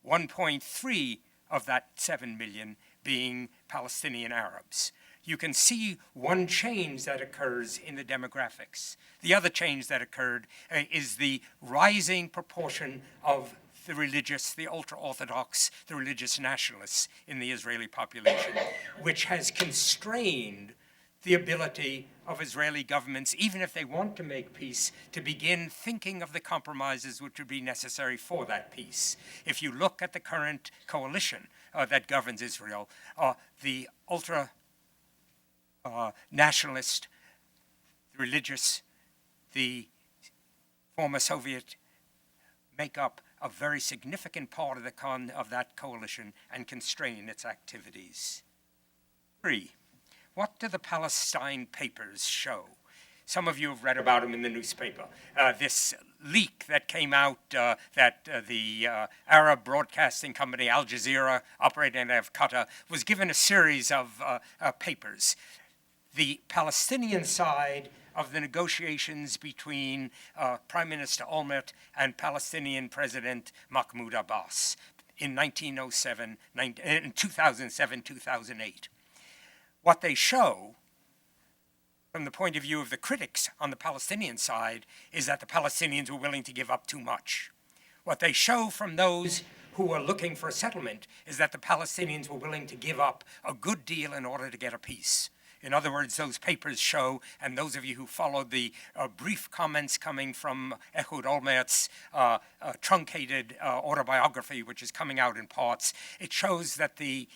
1.3 of that 7 million being Palestinian Arabs. You can see one change that occurs in the demographics. The other change that occurred is the rising proportion of the religious, the ultra-Orthodox, the religious nationalists in the Israeli population, which has constrained the ability of Israeli governments, even if they want to make peace, to begin thinking of the compromises which would be necessary for that peace. If you look at the current coalition that governs Israel, the ultra-nationalist, religious, the former Soviet make up a very significant part of that coalition and constrain its activities. 3. What do the Palestine papers show? Some of you have read about them in the newspaper. This leak that came out that the Arab broadcasting company Al Jazeera, operating out of Qatar, was given a series of papers. The Palestinian side of the negotiations between Prime Minister Olmert and Palestinian President Mahmoud Abbas in 2007, 2008. What they show, from the point of view of the critics on the Palestinian side, is that the Palestinians were willing to give up too much. What they show from those who are looking for a settlement is that the Palestinians were willing to give up a good deal in order to get a peace. In other words, those papers show, and those of you who followed the brief comments coming from Ehud Olmert's truncated autobiography, which is coming out in parts, it shows that the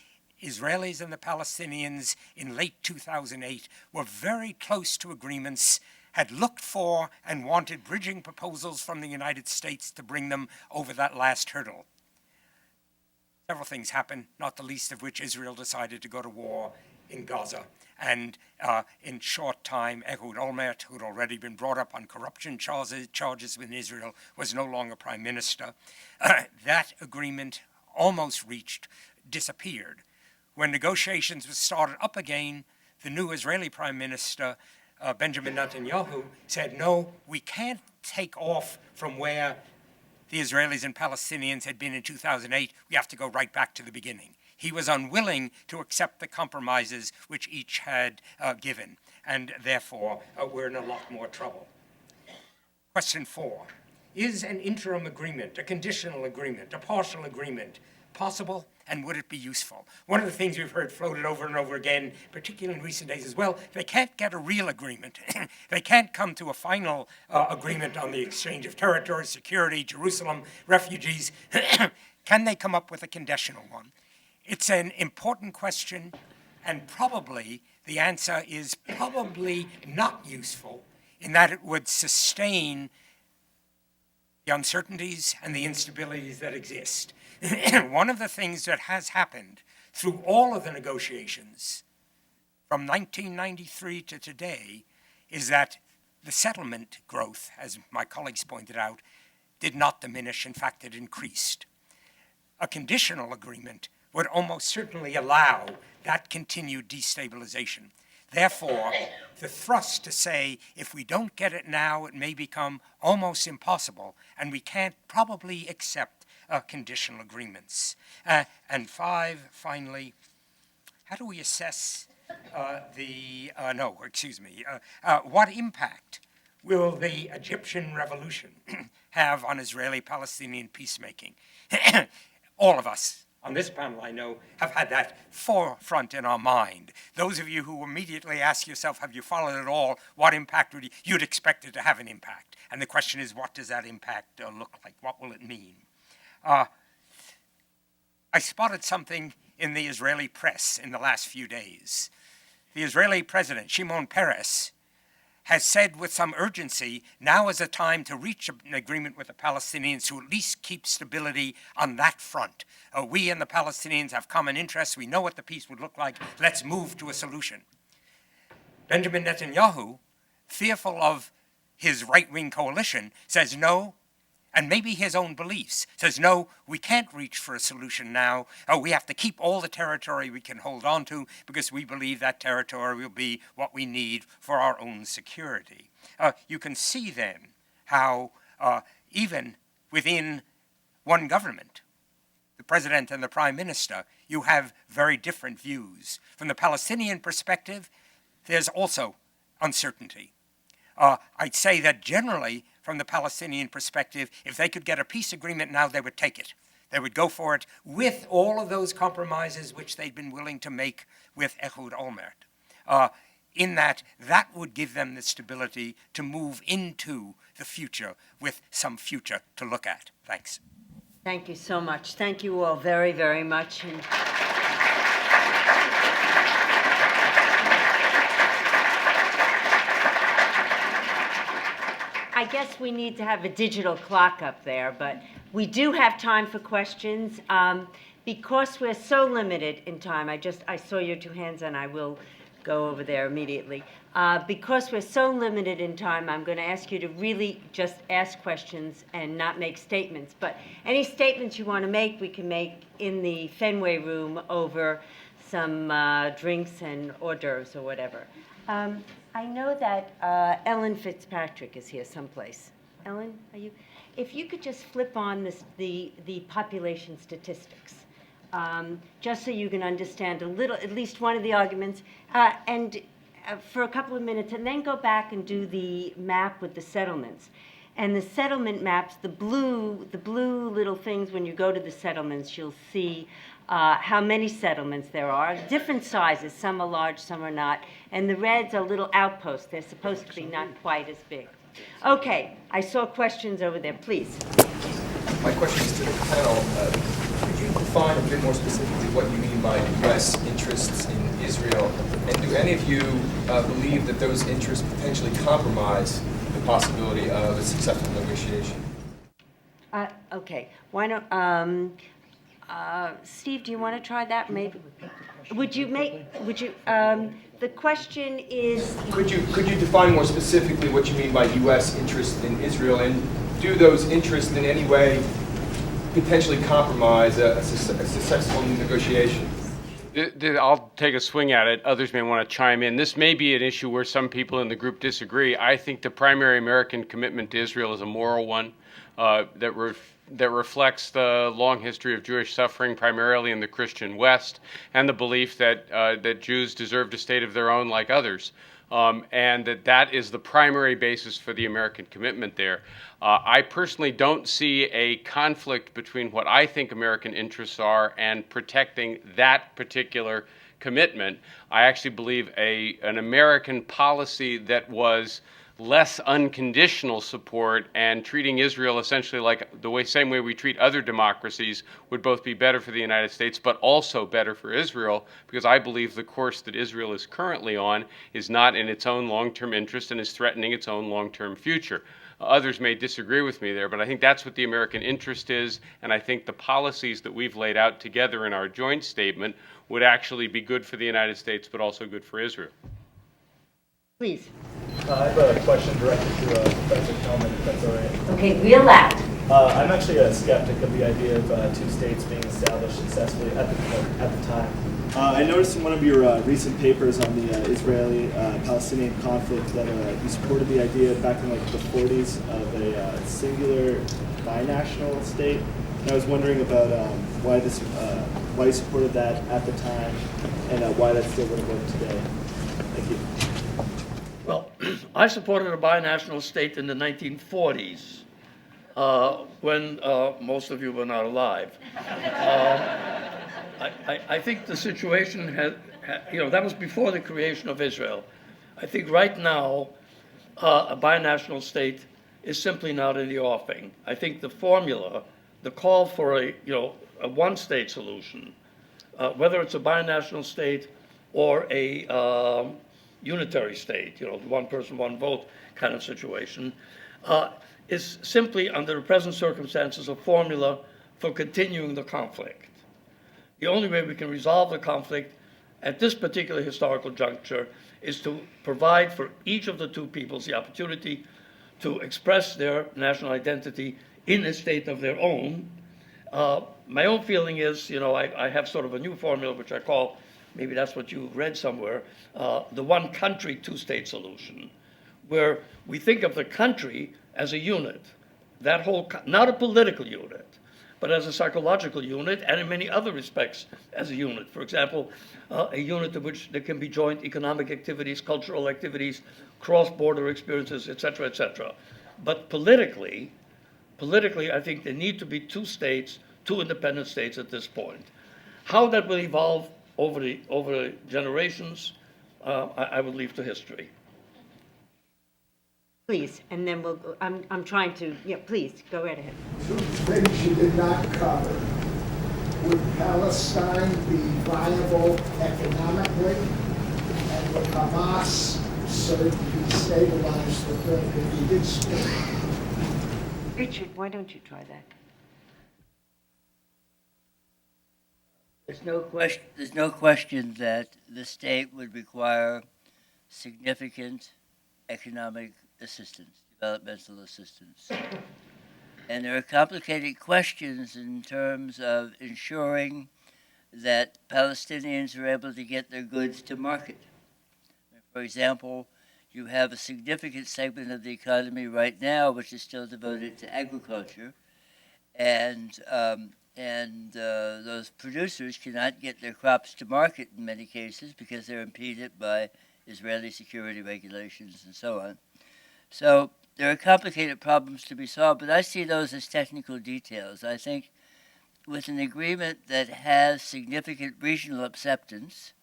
Israelis and the Palestinians in late 2008 were very close to agreements, had looked for and wanted bridging proposals from the United States to bring them over that last hurdle. Several things happened, not the least of which Israel decided to go to war in Gaza. And in short time, Ehud Olmert, who had already been brought up on corruption charges with Israel, was no longer prime minister. That agreement, almost reached, disappeared. When negotiations were started up again, the new Israeli prime minister, Benjamin Netanyahu, said, no, we can't take off from where the Israelis and Palestinians had been in 2008. We have to go right back to the beginning. He was unwilling to accept the compromises which each had given, and therefore we're in a lot more trouble. Question 4. Is an interim agreement, a conditional agreement, a partial agreement possible, and would it be useful? One of the things we've heard floated over and over again, particularly in recent days as well, they can't get a real agreement. They can't come to a final agreement on the exchange of territory, security, Jerusalem, refugees. Can they come up with a conditional one? It's an important question, and probably the answer is probably not useful in that it would sustain the uncertainties and the instabilities that exist. One of the things that has happened through all of the negotiations from 1993 to today is that the settlement growth, as my colleagues pointed out, did not diminish. In fact, it increased. A conditional agreement would almost certainly allow that continued destabilization. Therefore, the thrust to say, if we don't get it now, it may become almost impossible, and we can't probably accept conditional agreements. And 5, finally, how do we assess what impact will the Egyptian revolution have on Israeli-Palestinian peacemaking? All of us on this panel, I know, have had that forefront in our mind. Those of you who immediately ask yourself, have you followed it all, what impact would you'd expect it to have an impact? And the question is, what does that impact look like? What will it mean? I spotted something in the Israeli press in the last few days. The Israeli president, Shimon Peres, has said with some urgency, now is a time to reach an agreement with the Palestinians to at least keep stability on that front. We and the Palestinians have common interests. We know what the peace would look like. Let's move to a solution. Benjamin Netanyahu, fearful of his right-wing coalition, says no, and maybe his own beliefs, says, no, we can't reach for a solution now. We have to keep all the territory we can hold on to because we believe that territory will be what we need for our own security. You can see then how even within one government, the president and the prime minister, you have very different views. From the Palestinian perspective, there's also uncertainty. I'd say that generally, from the Palestinian perspective, if they could get a peace agreement now, they would take it. They would go for it with all of those compromises which they'd been willing to make with Ehud Olmert. In that would give them the stability to move into the future with some future to look at. Thanks. Thank you so much. Thank you all very, very much. And I guess we need to have a digital clock up there, but we do have time for questions. Because we're so limited in time, I saw your two hands and I will go over there immediately. Because we're so limited in time, I'm going to ask you to really just ask questions and not make statements. But any statements you want to make, we can make in the Fenway room over some drinks and hors d'oeuvres or whatever. I know that Ellen Fitzpatrick is here someplace. Ellen, are you? If you could just flip on the population statistics, just so you can understand a little, at least one of the arguments, and for a couple of minutes, and then go back and do the map with the settlements. And the settlement maps, the blue little things, when you go to the settlements, you'll see how many settlements there are, different sizes, some are large, some are not, and the reds are little outposts. They're supposed to be not quite as big. Okay, I saw questions over there, please. My question is to the panel. Could you define a bit more specifically what you mean by U.S. interests in Israel? And do any of you believe that those interests potentially compromise the possibility of a successful negotiation? Okay, why don't, Steve, do you want to try that? Maybe. The question is... Could you define more specifically what you mean by U.S. interest in Israel, and do those interests in any way potentially compromise a successful negotiation? I'll take a swing at it. Others may want to chime in. This may be an issue where some people in the group disagree. I think the primary American commitment to Israel is a moral one that reflects the long history of Jewish suffering, primarily in the Christian West, and the belief that Jews deserved a state of their own like others. And that is the primary basis for the American commitment there. I personally don't see a conflict between what I think American interests are and protecting that particular commitment. I actually believe an American policy that was less unconditional support and treating Israel essentially like same way we treat other democracies would both be better for the United States, but also better for Israel, because I believe the course that Israel is currently on is not in its own long-term interest and is threatening its own long-term future. Others may disagree with me there, but I think that's what the American interest is, and I think the policies that we've laid out together in our joint statement would actually be good for the United States, but also good for Israel. Please. I have a question directed to Professor Kelman, if that's all right. Okay, real loud. I'm actually a skeptic of the idea of two states being established successfully at the time. I noticed in one of your recent papers on the Israeli-Palestinian conflict that you supported the idea back in the 40s of a singular binational state. And I was wondering about why you supported that at the time and why that still wouldn't work today. Thank you. Well, I supported a binational state in the 1940s when most of you were not alive. I think the situation that was before the creation of Israel. I think right now a binational state is simply not in the offing. I think the formula, the call for a one-state solution, whether it's a binational state or a unitary state, one person, one vote kind of situation, is simply, under the present circumstances, a formula for continuing the conflict. The only way we can resolve the conflict at this particular historical juncture is to provide for each of the two peoples the opportunity to express their national identity in a state of their own. My own feeling is, I have sort of a new formula which I call, maybe that's what you read somewhere, the one country, two-state solution, where we think of the country as a unit, that whole, not a political unit, but as a psychological unit, and in many other respects as a unit. For example, a unit in which there can be joint economic activities, cultural activities, cross-border experiences, et cetera, et cetera. But politically, I think there need to be two states, two independent states at this point. How that will evolve over the generations, I would leave to history. Please, and then we'll, I'm trying to, yeah, please, go right ahead. Two things you did not cover. Would Palestine be viable economically? And would Hamas serve to destabilize the thing if you did split? Richard, why don't you try that? There's no question that the state would require significant economic assistance, developmental assistance. And there are complicated questions in terms of ensuring that Palestinians are able to get their goods to market. For example, you have a significant segment of the economy right now which is still devoted to agriculture, and those producers cannot get their crops to market in many cases because they're impeded by Israeli security regulations and so on. So there are complicated problems to be solved, but I see those as technical details. I think with an agreement that has significant regional acceptance,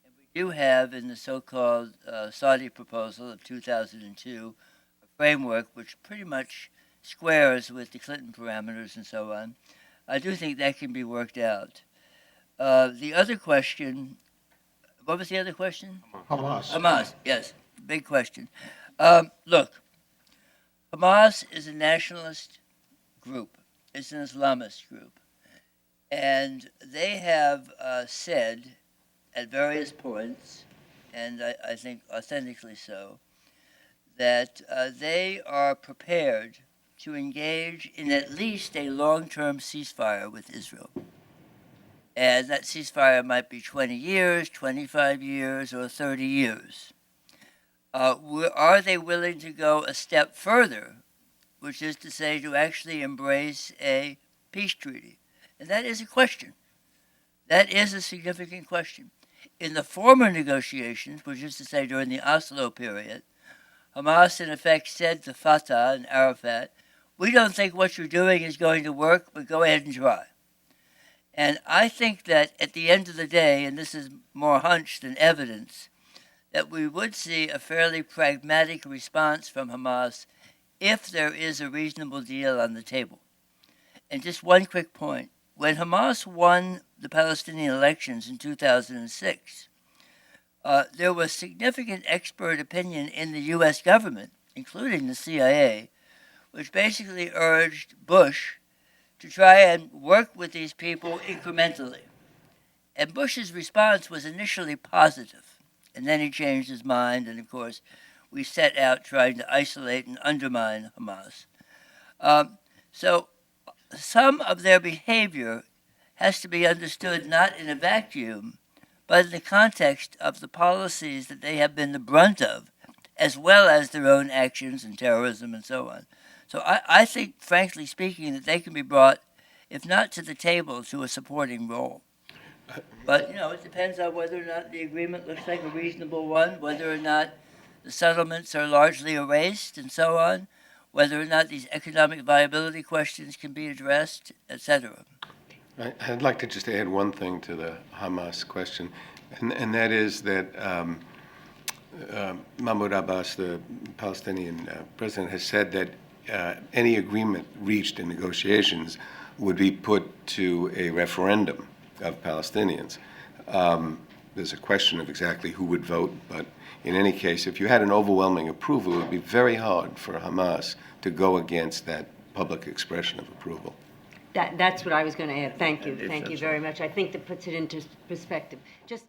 and we do have in the so-called Saudi proposal of 2002 a framework which pretty much squares with the Clinton parameters and so on, I do think that can be worked out. The other question, what was the other question? Hamas, yes, big question. Look, Hamas is a nationalist group. It's an Islamist group. And they have said at various points, and I think authentically so, that they are prepared to engage in at least a long-term ceasefire with Israel. And that ceasefire might be 20 years, 25 years, or 30 years. Are they willing to go a step further, which is to say to actually embrace a peace treaty? And that is a question. That is a significant question. In the former negotiations, which is to say during the Oslo period, Hamas in effect said to Fatah and Arafat, we don't think what you're doing is going to work, but go ahead and try. And I think that at the end of the day, and this is more hunch than evidence, that we would see a fairly pragmatic response from Hamas if there is a reasonable deal on the table. And just one quick point. When Hamas won the Palestinian elections in 2006, there was significant expert opinion in the U.S. government, including the CIA, which basically urged Bush to try and work with these people incrementally. And Bush's response was initially positive, and then he changed his mind, and of course, we set out trying to isolate and undermine Hamas. So some of their behavior has to be understood not in a vacuum, but in the context of the policies that they have been the brunt of, as well as their own actions and terrorism and so on. So I think, frankly speaking, that they can be brought, if not to the table, to a supporting role. But, it depends on whether or not the agreement looks like a reasonable one, whether or not the settlements are largely erased and so on, whether or not these economic viability questions can be addressed, etc. I'd like to just add one thing to the Hamas question, and that is that Mahmoud Abbas, the Palestinian president, has said that any agreement reached in negotiations would be put to a referendum of Palestinians. There's a question of exactly who would vote, but in any case, if you had an overwhelming approval, it would be very hard for Hamas to go against that public expression of approval. That's what I was going to add. Thank you. Thank you very much. I think that puts it into perspective. Just